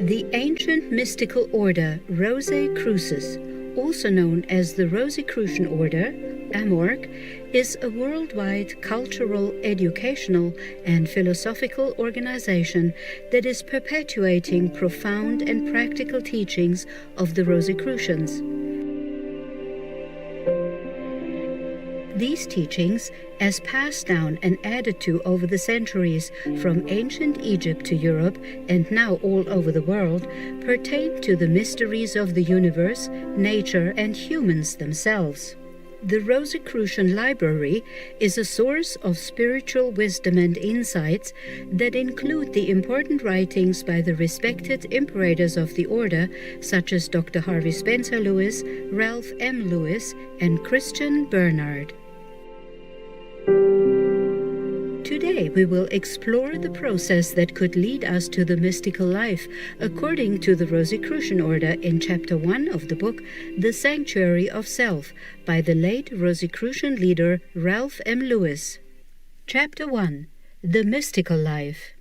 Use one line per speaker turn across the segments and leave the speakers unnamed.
The ancient mystical order Rosicrucis, also known as the Rosicrucian Order, AMORC, is a worldwide cultural, educational, and philosophical organization that is perpetuating profound and practical teachings of the Rosicrucians. These teachings, as passed down and added to over the centuries from ancient Egypt to Europe and now all over the world, pertain to the mysteries of the universe, nature, and humans themselves. The Rosicrucian Library is a source of spiritual wisdom and insights that include the important writings by the respected imperators of the order, such as Dr. Harvey Spencer Lewis, Ralph M. Lewis, and Christian Bernard. Today we will explore the process that could lead us to the mystical life, according to the Rosicrucian Order in Chapter 1 of the book, The Sanctuary of Self, by the late Rosicrucian leader Ralph M. Lewis. Chapter 1. The Mystical Life.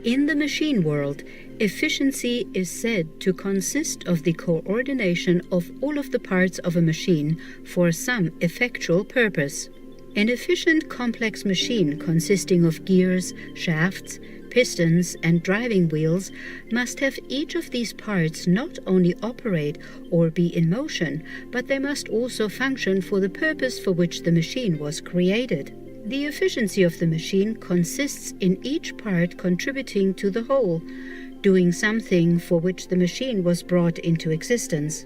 In the machine world, efficiency is said to consist of the coordination of all of the parts of a machine for some effectual purpose. An efficient complex machine consisting of gears, shafts, pistons, and driving wheels must have each of these parts not only operate or be in motion, but they must also function for the purpose for which the machine was created. The efficiency of the machine consists in each part contributing to the whole, doing something for which the machine was brought into existence.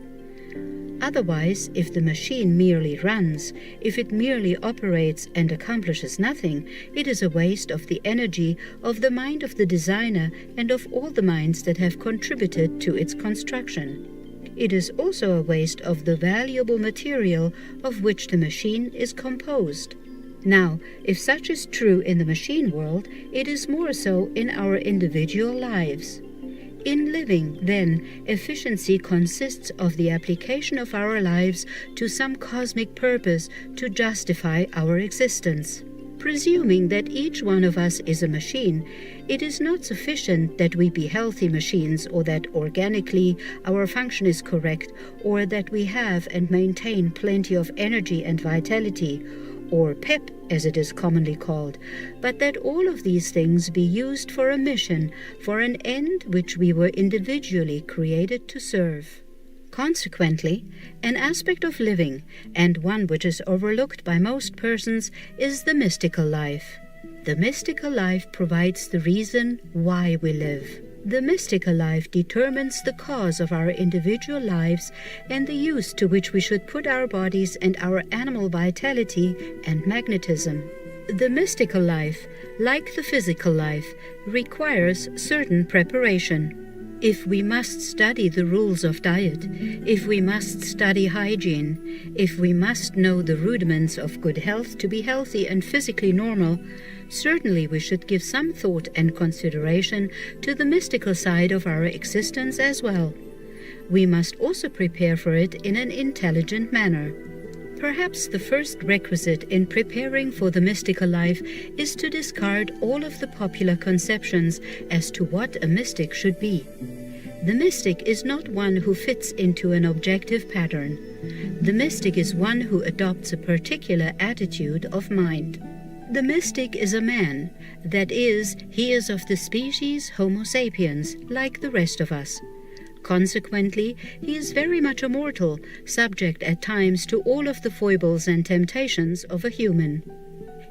Otherwise, if the machine merely runs, if it merely operates and accomplishes nothing, it is a waste of the energy of the mind of the designer and of all the minds that have contributed to its construction. It is also a waste of the valuable material of which the machine is composed. Now, if such is true in the machine world, it is more so in our individual lives. In living, then, efficiency consists of the application of our lives to some cosmic purpose to justify our existence. Presuming that each one of us is a machine, it is not sufficient that we be healthy machines, or that organically our function is correct, or that we have and maintain plenty of energy and vitality, or pep as it is commonly called, but that all of these things be used for a mission, for an end which we were individually created to serve. Consequently, an aspect of living, and one which is overlooked by most persons, is the mystical life. The mystical life provides the reason why we live. The mystical life determines the cause of our individual lives and the use to which we should put our bodies and our animal vitality and magnetism. The mystical life, like the physical life, requires certain preparation. If we must study the rules of diet, if we must study hygiene, if we must know the rudiments of good health to be healthy and physically normal, certainly we should give some thought and consideration to the mystical side of our existence as well. We must also prepare for it in an intelligent manner. Perhaps the first requisite in preparing for the mystical life is to discard all of the popular conceptions as to what a mystic should be. The mystic is not one who fits into an objective pattern. The mystic is one who adopts a particular attitude of mind. The mystic is a man, that is, he is of the species Homo sapiens, like the rest of us. Consequently, he is very much a mortal, subject at times to all of the foibles and temptations of a human.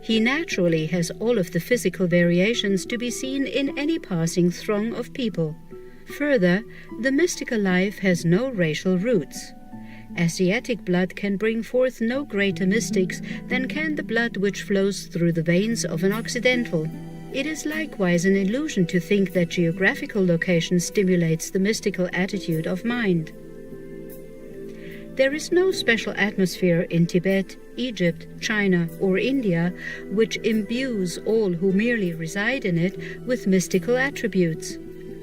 He naturally has all of the physical variations to be seen in any passing throng of people. Further, the mystical life has no racial roots. Asiatic blood can bring forth no greater mystics than can the blood which flows through the veins of an Occidental. It is likewise an illusion to think that geographical location stimulates the mystical attitude of mind. There is no special atmosphere in Tibet, Egypt, China, or India which imbues all who merely reside in it with mystical attributes.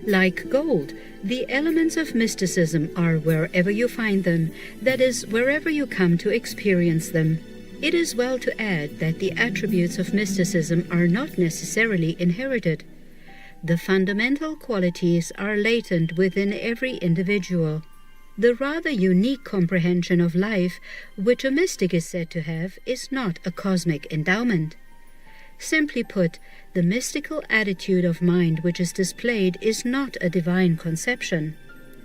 Like gold, the elements of mysticism are wherever you find them, that is, wherever you come to experience them. It is well to add that the attributes of mysticism are not necessarily inherited. The fundamental qualities are latent within every individual. The rather unique comprehension of life which a mystic is said to have is not a cosmic endowment. Simply put, the mystical attitude of mind which is displayed is not a divine conception.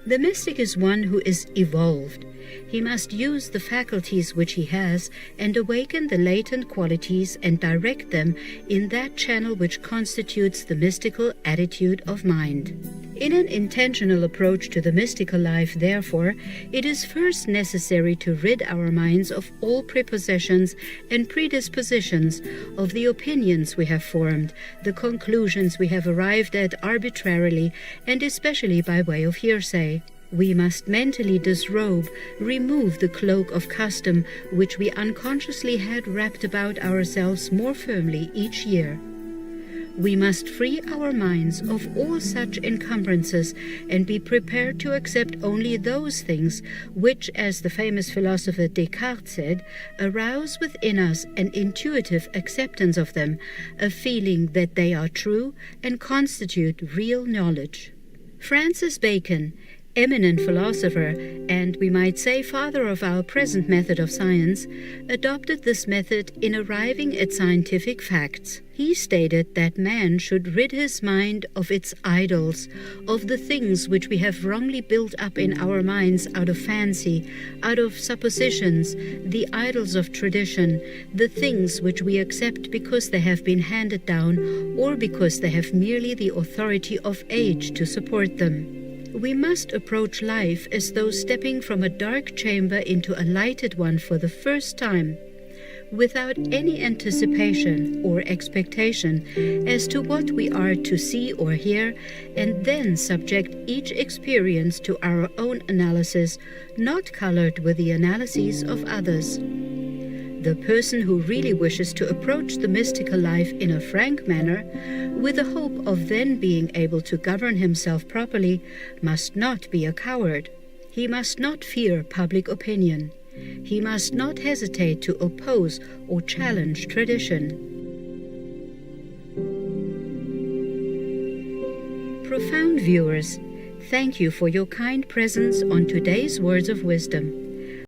The mystic is one who is evolved. He must use the faculties which he has and awaken the latent qualities and direct them in that channel which constitutes the mystical attitude of mind. In an intentional approach to the mystical life, therefore, it is first necessary to rid our minds of all prepossessions and predispositions, of the opinions we have formed, the conclusions we have arrived at arbitrarily, and especially by way of hearsay. We must mentally disrobe, remove the cloak of custom which we unconsciously had wrapped about ourselves more firmly each year. We must free our minds of all such encumbrances and be prepared to accept only those things which, as the famous philosopher Descartes said, arouse within us an intuitive acceptance of them, a feeling that they are true and constitute real knowledge. Francis Bacon, eminent philosopher, and we might say father of our present method of science, adopted this method in arriving at scientific facts. He stated that man should rid his mind of its idols, of the things which we have wrongly built up in our minds out of fancy, out of suppositions, the idols of tradition, the things which we accept because they have been handed down or because they have merely the authority of age to support them. We must approach life as though stepping from a dark chamber into a lighted one for the first time, without any anticipation or expectation as to what we are to see or hear, and then subject each experience to our own analysis, not colored with the analyses of others. The person who really wishes to approach the mystical life in a frank manner, with the hope of then being able to govern himself properly, must not be a coward. He must not fear public opinion. He must not hesitate to oppose or challenge tradition. Profound viewers, thank you for your kind presence on today's Words of Wisdom.